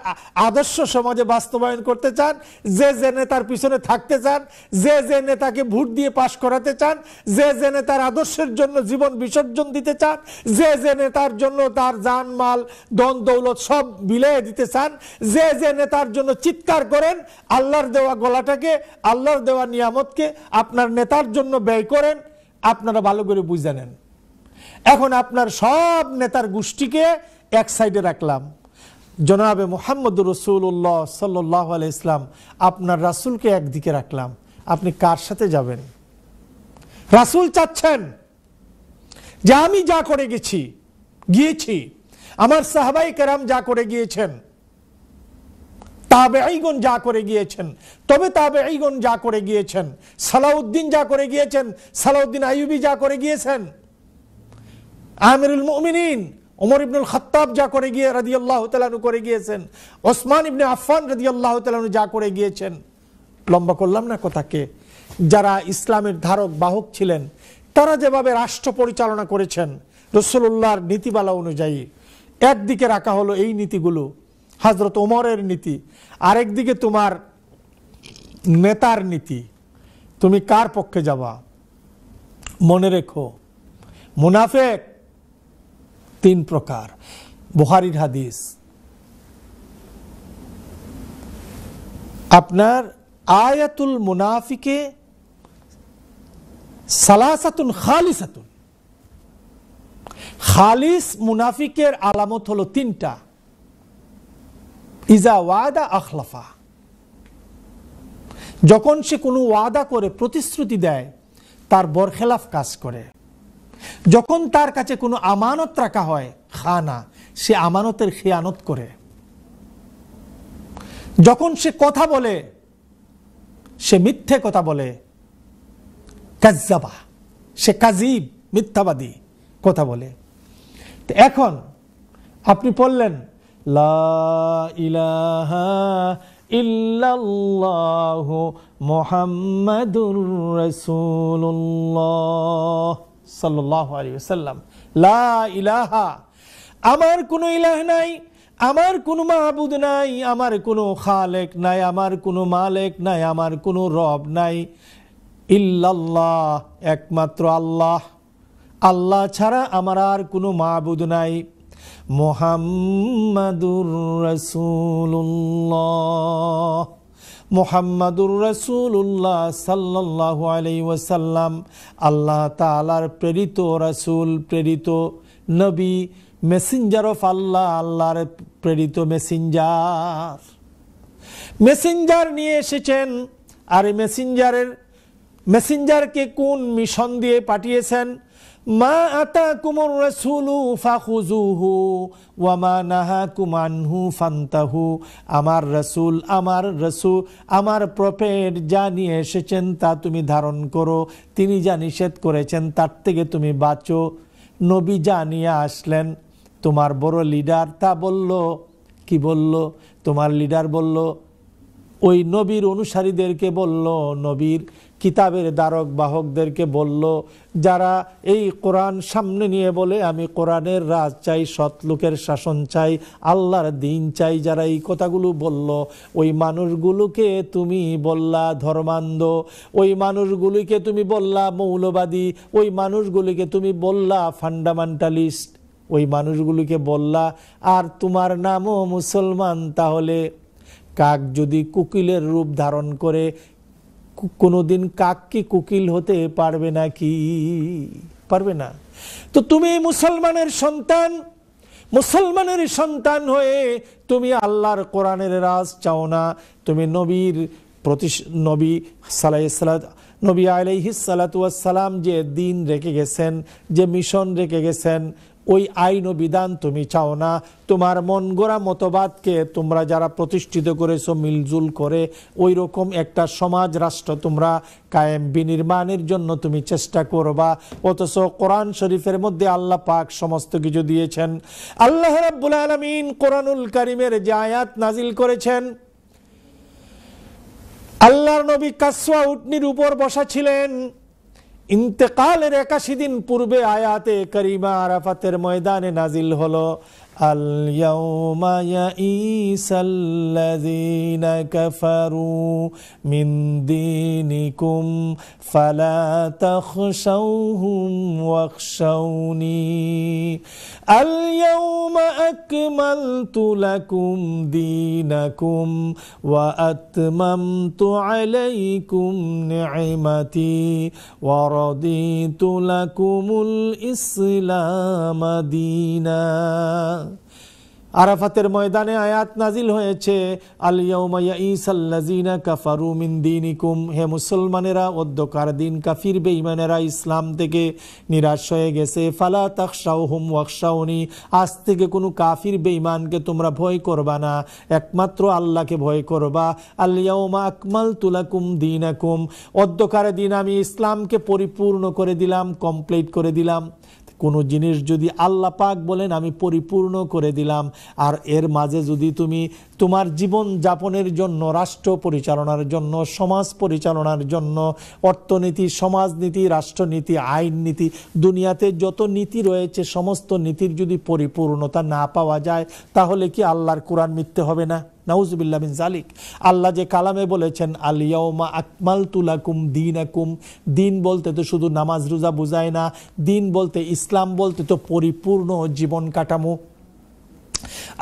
আদর্শ সমাজে বাস্তবায়ন করতে চান, যে নেতার পিছনে থাকতে চান, যে নেতাকে ভোট দিয়ে পাশ করাতে চান, যে নেতার আদর্শের জন্য জীবন বিসর্জন দিতে চান, যে নেতার জন্য তার জান মাল ধন দৌলত সব বিলিয়ে দিতে চান, যে নেতার জন্য চিৎকার করেন, আল্লাহর দেওয়া গলাটাকে, আল্লাহর দেওয়া নিয়ামতকে আপনার নেতার জন্য ব্যয় করেন, আপনারা ভালো করে বুঝে নেন। এখন আপনার সব নেতার গোষ্ঠীকে এক সাইডে রাখলাম, জনাবে মুহাম্মদুর রাসূলুল্লাহ সাল্লাল্লাহু আলাইহি ইসলাম আপনার রাসূলকে একদিকে রাখলাম। আপনি কার সাথে যাবেন? রাসূল চাচ্ছেন যে আমি যা করে গিয়েছি, আমার সাহাবায়ে কেরাম যা করে গিয়েছেন, তাবেঈগণ যা করে গিয়েছেন, তবে তাবেঈগণ যা করে গিয়েছেন, সালাউদ্দিন যা করে গিয়েছেন, সালাউদ্দিন আইয়ুবী যা করে গিয়েছেন, আমিরুল মুমিনিন ওমর ইবনুল খাত্তাব যা করে গিয়ে রাদিয়াল্লাহু তাআলা আনহু করে গিয়েছেন, ওসমান ইবনে আফফান রাদিয়াল্লাহু তাআলা আনহু যা করে গিয়েছেন। লম্বা করলাম না কথাকে। যারা ইসলামের ধারক বাহক ছিলেন তারা যেভাবে রাষ্ট্র পরিচালনা করেছেন রাসূলুল্লাহর নীতিমালা অনুযায়ী, একদিকে রাখা হলো এই নীতিগুলো, হযরত ওমরের নীতি, আরেকদিকে তোমার নেতার নীতি। তুমি কার পক্ষে যাবা? মনে রেখো, মুনাফিক তিন প্রকার। বুখারীর হাদিস, আপনার আয়াতুল মুনাফিকে সালাসাতুন খালিসাতুন, খালিস মুনাফিকের আলামত হলো তিনটা। ইজা ওয়াদা আখলাফা, যখন সে কোনো ওয়াদা করে, প্রতিশ্রুতি দেয়, তার বরখেলাফ কাজ করে। যখন তার কাছে কোনো আমানত রাখা হয়, খানা, সে আমানতের খেয়ানত করে। যখন সে কথা বলে, সে মিথ্যে কথা বলে, কাজ্জাবা, সে কাজিব, মিথ্যাবাদী কথা বলে। এখন আপনি পড়লেন লা ইলাহা ইল্লাল্লাহু মুহাম্মাদুর রাসূলুল্লাহ সাল্লাল্লাহু আলাইহি ওয়াসাল্লাম। লা ইলাহা, আমার কোনো ইলাহ নাই, আমার কোনো মাবুদ নাই, আমার কোনো খালেক নাই, আমার কোনো মালিক নাই, আমার কোনো রব নাই, ইল্লাল্লাহ, একমাত্র আল্লাহ, আল্লাহ ছাড়া আমার আর কোনো মাবুদ নাই, মুহাম্মাদুর রাসূলুল্লাহ, মুহাম্মাদুর রাসূলুল্লাহ সাল্লাল্লাহু আলাইহি ওয়াসাল্লাম আল্লাহ তাআলার প্রেরিত রাসূল, প্রেরিত নবী, মেসেঞ্জার অফ আল্লাহ, আল্লাহর প্রেরিত মেসেঞ্জার। মেসেঞ্জার নিয়ে এসেছেন, আর এই মেসেঞ্জারকে কোন মিশন দিয়ে পাঠিয়েছেন? মা আতাকুমুর রাসূলু ফাখুযুহু ওয়া মা নাহাকুম আনহু ফান্তাহু। আমার রাসূল, আমার প্রফেট যা নিয়ে এসেছেন তা তুমি ধারণ করো, তিনি যা নিষেধ করেছেন তার থেকে তুমি বাঁচো। নবী যা নিয়ে আসলেন, তোমার বড় লিডার তা বলল, কি বলল? তোমার লিডার বলল, ওই নবীর অনুসারীদেরকে বলল, নবীর কিতাবের ধারক বাহকদেরকে বলল, যারা এই কোরআন সামনে নিয়ে বলে আমি কোরআনের রাজ চাই, সৎ লোকের শাসন চাই, আল্লাহর দিন চাই, যারা এই কথাগুলো বলল, ওই মানুষগুলোকে তুমি বললা ধর্মান্ধ, ওই মানুষগুলিকে তুমি বললা মৌলবাদী, ওই মানুষগুলিকে তুমি বললা ফান্ডামেন্টালিস্ট, ওই মানুষগুলিকে বললা, আর তোমার নামও মুসলমান। তাহলে কাক যদি কোকিলের রূপ ধারণ করে, কোনোদিন কাক কি কোকিল হতে পারবে নাকি? পারবে না। তো তুমি মুসলমানের সন্তান হয়ে তুমি আল্লাহর কোরআনের রাজ চাও না, তুমি নবী আলাইহিস সালাতু ওয়াস সালাম যে দিন রেখে গেছেন, যে মিশন রেখে গেছেন, ওই আইন ও বিধান তুমি চাও না। তোমার মন গড়া মতবাদকে তোমরা যারা প্রতিষ্ঠিত করেছো মিলজুল করে, ওই রকম একটা সমাজ রাষ্ট্র তোমরা কায়েম বিনির্মাণের জন্য তুমি চেষ্টা করবা। অথচ কোরআন শরীফের মধ্যে আল্লাহ পাক সমস্ত কিছু দিয়েছেন। আল্লাহ রাব্বুল আলামিন কোরআনুল কারীমের যে আয়াত নাজিল করেছেন, আল্লাহর নবী কাসওয়া উটনির উপর বসা ছিলেন। ইন্তেকালের 81 দিন পূর্বে আয়াতে কারিমা আরাফাতের ময়দানে নাজিল হলো, আল ইয়াউমা ইয়াইসাল্লাযীনা কাফারু মিন দীনিকুম ফালা তাখশাওহুম ওয়াখশাওনি আল ইয়াউমা আকমালতু লাকুম দীনাকুম ওয়া আতমামতু আলাইকুম নি'মাতি ওয়া রাদিতু লাকুমুল ইসলাম দীনা। আরাফাতের ময়দানে আয়াত নাজিল হয়েছে, আল ইয়াউমা ইয়াইসাল্লাযীনা কাফারু মিন দীনিকুম, হে মুসলমানেরা, অধ্যকার দিন কাফির বেঈমানেরা ইসলাম থেকে নিরাশ হয়ে গেছে। ফালা তাখশাওহুম ওয়াখশাওনি, আজ থেকে কোনো কাফির বেঈমানকে তোমরা ভয় করবা না, একমাত্র আল্লাহকে ভয় করবা। আল ইয়াউমা আকমালতু লাকুম দীনাকুম, অধ্যকার দিন আমি ইসলামকে পরিপূর্ণ করে দিলাম, কমপ্লিট করে দিলাম। কোনো জিনিস যদি আল্লাহ পাক বলেন আমি পরিপূর্ণ করে দিলাম, আর এর মাঝে যদি তুমি তোমার জীবন যাপনের জন্য, রাষ্ট্র পরিচালনার জন্য, সমাজ পরিচালনার জন্য, অর্থনীতি, সমাজনীতি, রাষ্ট্রনীতি, আইন নীতি, দুনিয়াতে যত নীতি রয়েছে সমস্ত নীতির যদি পরিপূর্ণতা না পাওয়া যায়, তাহলে কি আল্লাহর কোরআন মিথ্যে হবে না? নাউজুবিল্লাহ মিন যালিক। আল্লাহ যে কালামে বলেছেন আল ইয়াউমা আকমালতু লাকুম দীনাকুম, দিন বলতে তো শুধু নামাজ রোজা বোঝায় না, দিন বলতে, ইসলাম বলতে তো পরিপূর্ণ জীবন কাঠামো।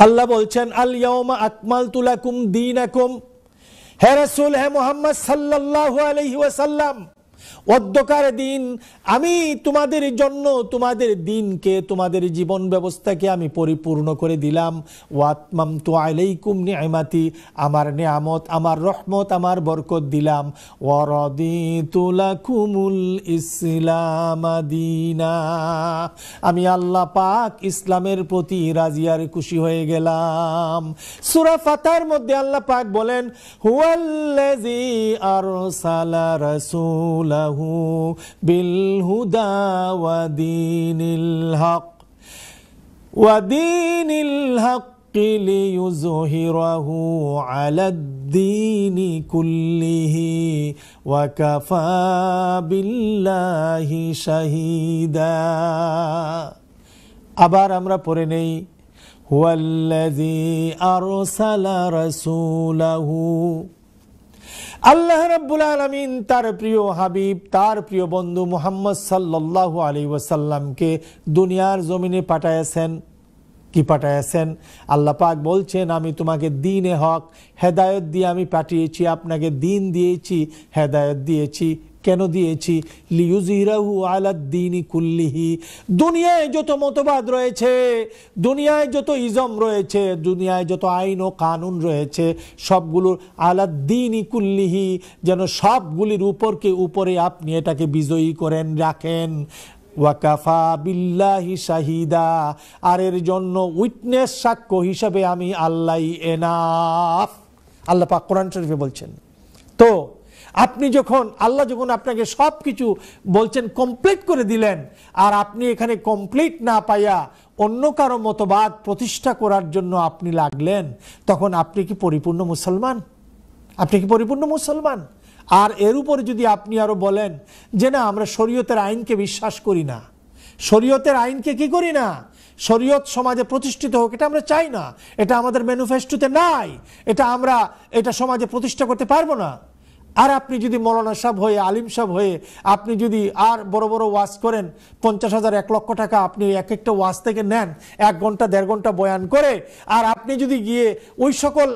আল্লাহ বলছেন আল ইয়াউমা আকমালতু লাকুম দীনাকুম, হে রাসূল, হে মুহাম্মদ সাল্লাল্লাহু আলাইহি ওয়াসাল্লাম, অধ্যকার দিন আমি তোমাদের জন্য তোমাদের দিনকে, তোমাদের জীবন ব্যবস্থাকে আমি পরিপূর্ণ করে দিলাম। ওয়াতমামতু আলাইকুম নি'মাতি, আমার নিয়ামত, আমার রহমত, আমার বরকত দিলাম। ওয়ারাদিতু লাকুমুল ইসলাম দীনা, আমি আল্লাহ পাক ইসলামের প্রতি রাজি আর খুশি হয়ে গেলাম। সূরা ফাতহার মধ্যে আল্লাহ পাক বলেন, হুয়াল্লাযী আরসালা রাসূলাহু বিল হুদা ওয়া দীনিল হক লিইয়ুযহিরাহু আলাদ-দীনি কুল্লিহি ওয়া কাফা বিল্লাহি শাহীদা। আবার আমরা পড়ে নেই, হুয়াল্লাযী আরসালা রাসূলাহু, আল্লাহ রাব্বুল আলামিন তার প্রিয় হাবিব, তার প্রিয় বন্ধু মুহাম্মদ সাল্লাল্লাহু আলাইহি ওয়াসাল্লামকে দুনিয়ার জমিনে পাঠাইছেন। কি পাঠাইছেন? আল্লাহ পাক বলছেন, আমি তোমাকে দ্বীনে হক হেদায়েত দিয়ে আমি পাঠিয়েছি, আপনাকে দ্বীন দিয়েছি, হেদায়েত দিয়েছি। কেন দিয়েছি? লিইয়ুযহিরাহু আলাদ-দীনি কুল্লিহি, দুনিয়ায় যত মতবাদ রয়েছে, দুনিয়ায় যত ইজম রয়েছে, দুনিয়ায় যত আইন ও কানুন রয়েছে, সবগুলোর আলাদ-দীনি কুল্লিহি, যেন সবগুলির উপরে আপনি এটাকে বিজয়ী করেন, রাখেন। ওয়াকাফা বিল্লাহি শাহিদা, আর এর জন্য উইটনেস, সাক্ষ্য হিসাবে আমি আল্লাহই এনাফ। আল্লাহ পাক কোরআন শরীফে বলছেন। তো আপনি যখন আল্লাহ যখন আপনাকে সব কিছু বলছেন, কমপ্লিট করে দিলেন, আর আপনি এখানে কমপ্লিট না পাইয়া অন্য কারো মতবাদ প্রতিষ্ঠা করার জন্য আপনি লাগলেন, তখন আপনি কি পরিপূর্ণ মুসলমান? আপনি কি পরিপূর্ণ মুসলমান? আর এর উপরে যদি আপনি আরো বলেন যে না, আমরা শরীয়তের আইনকে বিশ্বাস করি না, শরীয়তের আইনকে কি করি না, শরীয়ত সমাজে প্রতিষ্ঠিত হোক, এটা আমরা চাই না, এটা আমাদের ম্যানিফেস্টোতে নাই, এটা সমাজে প্রতিষ্ঠা করতে পারবো না। আর আপনি যদি মৌলানা সাহেব হয়ে, আলিম সাহেব হয়ে আপনি যদি আর বড় বড় ওয়াজ করেন, 50,000 1 লক্ষ টাকা আপনি এক একটা ওয়াজ থেকে নেন, 1 ঘন্টা 1.5 ঘন্টা বয়ান করে, আর আপনি যদি গিয়ে ওই সকল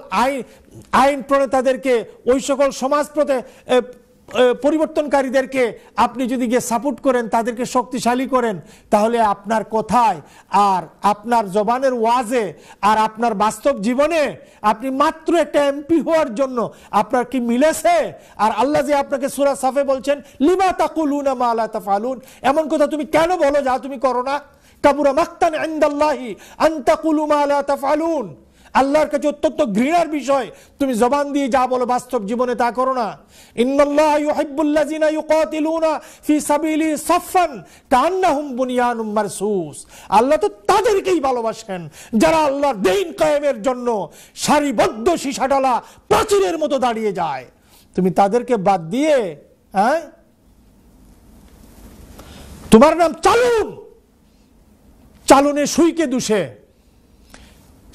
আইন প্রণেতাদেরকে, ওই সকল সমাজ পরিবর্তনকারীদেরকে আপনি যদি গিয়ে সাপোর্ট করেন, তাদেরকে শক্তিশালী করেন, তাহলে আপনার কথায় আর আপনার জবানের ওয়াজে আর আপনার বাস্তব জীবনে আপনি মাত্র একটা এমপি হওয়ার জন্য আপনার কি মিলেছে? আর আল্লাহ যে আপনাকে সূরা সাফে বলছেন, লিমা তাকুলুনা মা লা তাফআলুন, এমন কথা তুমি কেন বলো যা তুমি করো না? কাবুরা মাকতান ইনদাল্লাহি আন তাকুলু মা লা তাফআলুন, আল্লাহর কাছে অত্যন্ত ঘৃণার বিষয় তুমি জবান দিয়ে যা বলো বাস্তব জীবনে তা করো না। ইন্নাল্লাহা ইউহিব্বুল্লাযিনা ইউকাতিলুনা ফি সাবিলিহি সাফফান কাআন্নাহুম বুনিয়ানুম মারসুস, আল্লাহ তো তাদেরকেই ভালোবাসেন যারা আল্লাহর দ্বীন কায়েমের জন্য সারিবদ্ধ সীসাডালা প্রাচীরের মতো দাঁড়িয়ে যায়। তুমি তাদেরকে বাদ দিয়ে তোমার নাম চালুন, চালুনে সুইকে দুষে।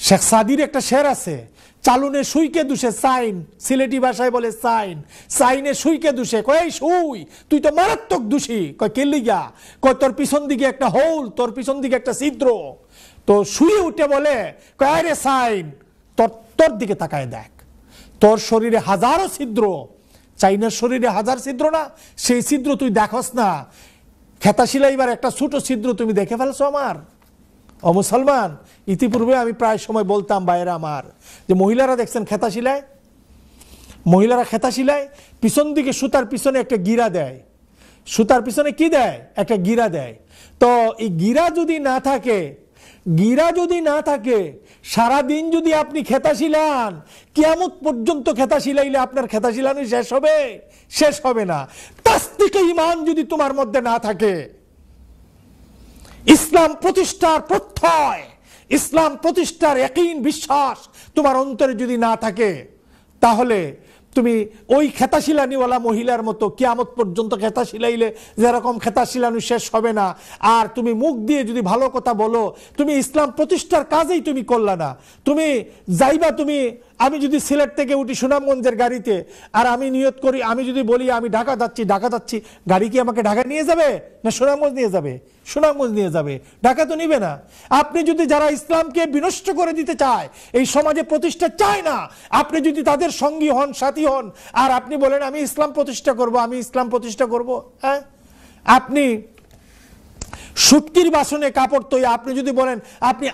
শেখ সাদির একটা শের আছে, চালুনে সুইকে দুষে সাইন, সিলেটি ভাষায় বলে সাইন, সাইনে সুইকে দুষে। কয় এই সুই, তুই তো মারাত্মক দোষী। কয় কে লিগা? কয় তোর পিছন দিকে একটা হোল, তোর পিছন দিকে একটা ছিদ্র। তো শুয়ে উঠে বলে, কয় আরে সাইন, তোর দিকে তাকায় দেখ, তোর শরীরে হাজারো ছিদ্র, চাইনার শরীরে হাজার ছিদ্র না, সেই ছিদ্র তুই দেখস না। খেতা সিলাইবার একটা ছোট ছিদ্র তুমি দেখে ফেলছো আমার। ও মুসলমান, ইতিপূর্বে আমি প্রায় সময় বলতাম ভাইয়েরা আমার, যে মহিলারা দেখছেন খেতা সিলায়, মহিলারা খেতা সিলায়, পিছন দিকে সুতার পিছনে একটা গিরা দেয়, সুতার পিছনে কি দেয়? একটা গিরা দেয়। তো এই গিরা যদি না থাকে, গিরা যদি না থাকে, সারাদিন যদি আপনি খেতা সিলান, কিয়ামত পর্যন্ত খেতা সিলাইলে আপনার খেতা সিলানো শেষ হবে? শেষ হবে না। তাসদিকে ঈমান যদি তোমার মধ্যে না থাকে, ইসলাম প্রতিষ্ঠার প্রত্যয়, ইসলাম প্রতিষ্ঠার ইয়াকিন বিশ্বাস তোমার অন্তরে যদি না থাকে, তাহলে তুমি ওই খেতা শিলানিওয়ালা মহিলার মতো কিয়ামত পর্যন্ত খেতা শিলাইলে যেরকম খেতা শিলানো শেষ হবে না। আর তুমি মুখ দিয়ে যদি ভালো কথা বলো, তুমি ইসলাম প্রতিষ্ঠার কাজেই তুমি করলা না। তুমি যাইবা, তুমি আমি যদি সিলেট থেকে উঠি সুনামগঞ্জের গাড়িতে, আর আমি নিয়ত করি, আমি যদি বলি আমি ঢাকা যাচ্ছি, গাড়ি কি আমাকে ঢাকা নিয়ে যাবে না সুনামগঞ্জ নিয়ে যাবে? সুনামগঞ্জ নিয়ে যাবে, ঢাকা তো নিবে না। আপনি যদি যারা ইসলামকে বিনষ্ট করে দিতে চায়, এই সমাজে প্রতিষ্ঠা চায় না, আপনি যদি তাদের সঙ্গী হন, সাথী হন, আর আপনি বলেন আমি ইসলাম প্রতিষ্ঠা করব, আমি ইসলাম প্রতিষ্ঠা করব, হ্যাঁ, আপনি শুটকির বাসনে কাপড় তৈরি, আপনি যদি বলেন আপনি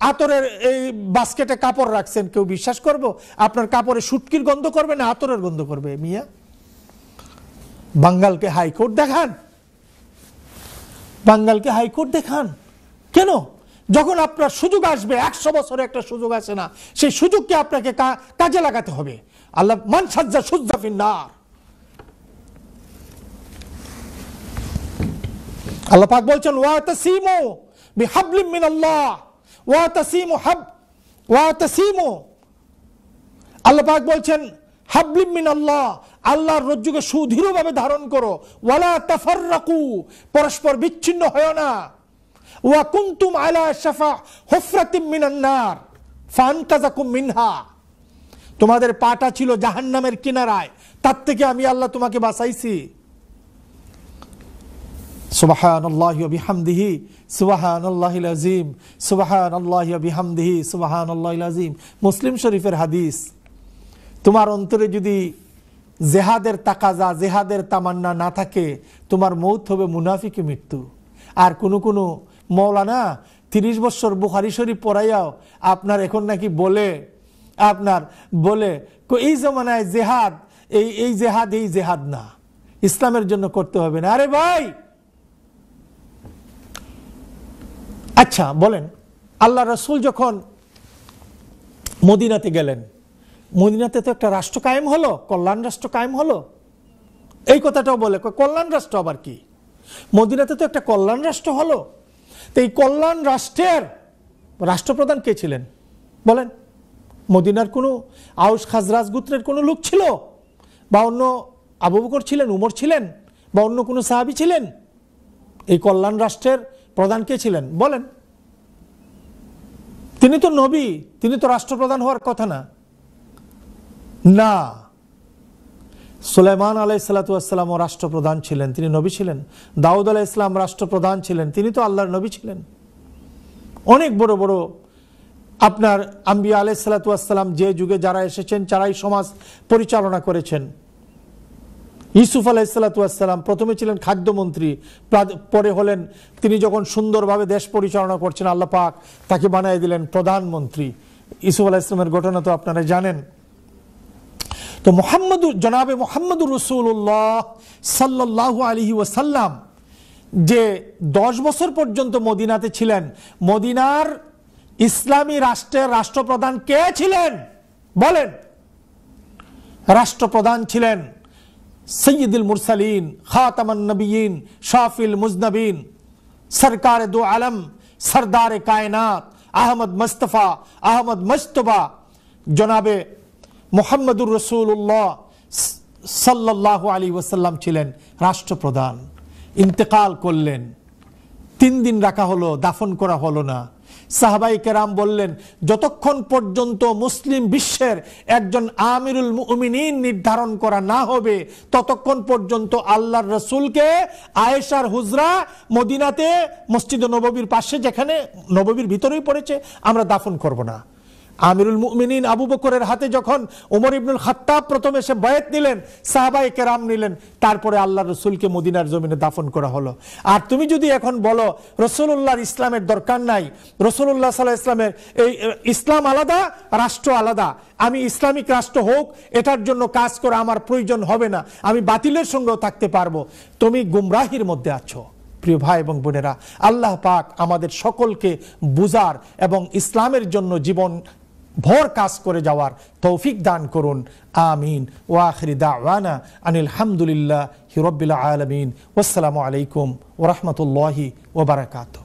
আতরের এই বাস্কেটে কাপড় রাখছেন, কেউ বিশ্বাস করবো? আপনার কাপড়ে শুটকির গন্ধ করবে না আতরের গন্ধ করবে? মিয়া, বাঙ্গালকে হাইকোর্ট দেখান, বাঙ্গালকে হাইকোর্ট দেখান। কেন? যখন আপনার সুযোগ আসবে, 100 বছরে একটা সুযোগ আসে না, সেই সুযোগকে আপনাকে কাজে লাগাতে হবে। আল্লাহ মান সাজ্জা সুজ্জা ফিন্নার, আল্লাহ পাক বলছেন ওয়াতাসিমু বিহাবলিম মিনাল্লাহ, ওয়াতাসিমু, আল্লাহ পাক বলছেন হাবলিম মিনাল্লাহ, আল্লাহর রজ্জুকে সুদৃঢ়ভাবে ধারণ করো, ওয়ালা তাফাররাকু, পরস্পর বিচ্ছিন্ন হয় না, ওয়া কুনতুম আলা শাফা হুফরাতিম মিনান নার ফানকাযাকুম মিনহা, তোমাদের পাটা ছিল জাহান্নামের কিনারায়, তার থেকে আমি আল্লাহ তোমাকে বাঁচাইছি। সুবহানাল্লাহি ওয়া বিহামদিহি সুবহানাল্লাহিল আযীম, সুবহানাল্লাহি ওয়া বিহামদিহি সুবহানাল্লাহিল আযীম। মুসলিম শরীফের হাদিস। তোমার অন্তরে যদি জেহাদের তাকাজা, জেহাদের তামান্না না থাকে, তোমার মৌত হবে মুনাফিকি মৃত্যু। আর কোনো মৌলানা 30 বছর বুখারী শরীফ পড়াইয়াও আপনার এখন নাকি বলে এই জমানায় জেহাদ, এই জেহাদ না, ইসলামের জন্য করতে হবে না। আরে ভাই, আচ্ছা বলেন, আল্লাহ রাসূল যখন মদিনাতে গেলেন, মদিনাতে তো একটা রাষ্ট্র কায়েম হলো, কল্যাণ রাষ্ট্র কায়েম হলো। এই কথাটাও বলে কল্যাণ রাষ্ট্র আবার কি? মদিনাতে তো একটা কল্যাণ রাষ্ট্র হলো। তো এই কল্যাণ রাষ্ট্রের রাষ্ট্রপ্রধান কে ছিলেন বলেন? মদিনার কোনো আউস খাজরাজ গোত্রের কোনো লোক ছিল, বা অন্য আবু বকর ছিলেন, উমর ছিলেন, বা অন্য কোনো সাহাবী ছিলেন? এই কল্যাণ রাষ্ট্রের প্রধান কে ছিলেন বলেন? তিনি তো নবী, তিনি তো রাষ্ট্রপ্রধান হওয়ার কথা না। না, সুলাইমান আলাইহিস সালাতু ওয়াস সালাম রাষ্ট্রপ্রধান ছিলেন, তিনি নবী ছিলেন। দাউদ আলাইহিস সালাম রাষ্ট্রপ্রধান ছিলেন, তিনি তো আল্লাহর নবী ছিলেন। অনেক বড় বড় আপনার আম্বিয়া আলাইহিস সালাতু ওয়াস সালাম যে যুগে যারা এসেছেন, যারাই সমাজ পরিচালনা করেছেন। ইউসুফ আলাইহিস সালাতু ওয়াস সালাম প্রথমে ছিলেন খাদ্যমন্ত্রী, পরে হলেন, তিনি যখন সুন্দরভাবে দেশ পরিচালনা করছেন, আল্লাহ পাক তাকে বানিয়ে দিলেন প্রধানমন্ত্রী। ইউসুফ আলাইহিস সালামের ঘটনা তো আপনারা জানেন। তো জনাবে মুহাম্মদুর রাসূলুল্লাহ সাল্লাল্লাহু আলাইহি ওয়াসাল্লাম যে 10 বছর পর্যন্ত মদিনাতে ছিলেন, মদিনার ইসলামী রাষ্ট্রের রাষ্ট্রপ্রধান কে ছিলেন বলেন? রাষ্ট্রপ্রধান ছিলেন সৈয়দুল মুরসালিন, খাতামান নবিয়িন, শাফিল মুজনবিন, সরকারে দো আলম, সরদারে কায়নাত, আহমদ মুস্তফা জনাবে মুহাম্মদুর রাসূলুল্লাহ সাল্লাল্লাহু আলাইহি ওয়াসাল্লাম ছিলেন রাষ্ট্রপ্রধান। ইন্তেকাল করলেন, 3 দিন রাখা হলো, দাফন করা হলো না। সাহাবায়ে কেরাম বললেন, যতক্ষণ পর্যন্ত মুসলিম বিশ্বের একজন আমিরুল মুমিনিন নির্ধারণ করা না হবে, ততক্ষণ পর্যন্ত আল্লাহর রাসূলকে আয়েশার হুজরা মদিনাতে মসজিদে নববীর পাশে, যেখানে নববীর ভিতরেই পড়েছে, আমরা দাফন করব না। আমিরুল মুমিনিন আবু বকরের হাতে যখন ওমর ইবনুল খাত্তাব প্রথমে এসে বায়াত নিলেন, সাহাবায়ে কেরাম নিলেন, তারপরে আল্লাহর রাসূলকে মদিনার জমিনে দাফন করা হলো। আর তুমি যদি এখন বলো রাসূলুল্লাহর ইসলামের দরকার নাই, রাসূলুল্লাহ সাল্লাল্লাহু আলাইহি ওয়াসাল্লামের এই ইসলাম আলাদা, রাষ্ট্র আলাদা, আমি ইসলামিক রাষ্ট্র হোক এটার জন্য কাজ করা আমার প্রয়োজন হবে না, আমি বাতিলের সঙ্গেও থাকতে পারবো, তুমি গুমরাহির মধ্যে আছো। প্রিয় ভাই এবং বোনেরা, আল্লাহ পাক আমাদের সকলকে বুঝার এবং ইসলামের জন্য জীবন ভর কাজ করে যাওয়ার তৌফিক দান করুন। আমিন। ওয়া আখিরি দাওয়ানা আনিল হামদুলিল্লাহি রাব্বিল আলামিন। ওয়াসসালামু আলাইকুম ওয়া রাহমাতুল্লাহি ওয়া বারাকাতুহু।